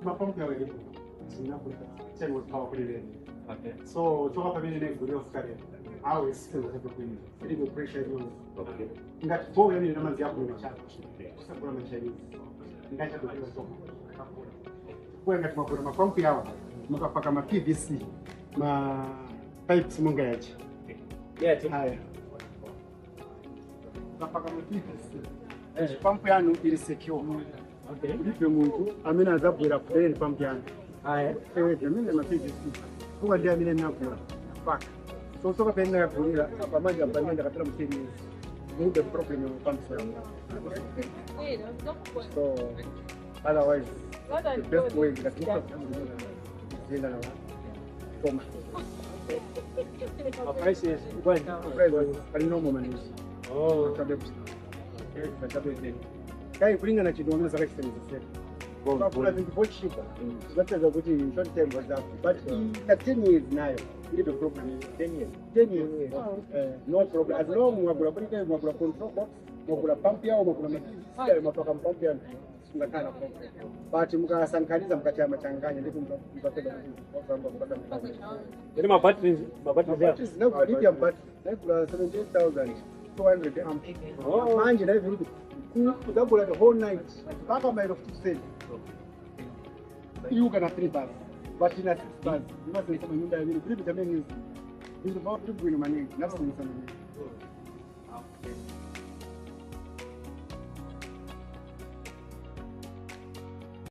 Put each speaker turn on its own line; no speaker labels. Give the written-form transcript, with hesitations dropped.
mapampu yawe ndipo sinakuta cheni power kulele.
Okay.
So toka pamene nguri osikale awe sizo kwini ili pressure hiyo.
Okay.
Ngati boga ni namanzi yako ni chapa kusakula machaizi ngacha kutoka soka kwa ngati makona mapampu yawo mukapaka ma PVC ma pipes munga yachi haya mukapaka ma PVC pampu yanu ili secure. Okay. Ndipo muntu amene azabwera kudeni pampu yanu haya mimi ma PVC kwa ndio mimi nakula paka so soka pena ya kulira pamoja pamenda katara mtini the problem of pumps. So otherwise the best way is to price is going price normal man. Oh, kai kulinga na chidono za expensive. Kwa sababu kwa cheaper. That's a good short term was that. But 10 years nayo ili the problem is 10 years. 10 years. No problem. As long as we are going control box, we pump yao, we mapaka mapaka pump yao tunakana pump. But mkasankaliza mkacha machanganya ndipo mtapenda kwa sababu mpaka mtapenda.
Yaani mabatteries
na kwa lithium battery na kuna 78,200 amp. Manje na hivi kuzabula the whole night. Mpaka mile of 2 you can have 3 bars. But in a 6 bars, you must say something that you really is about to bring money. That's what I'm saying.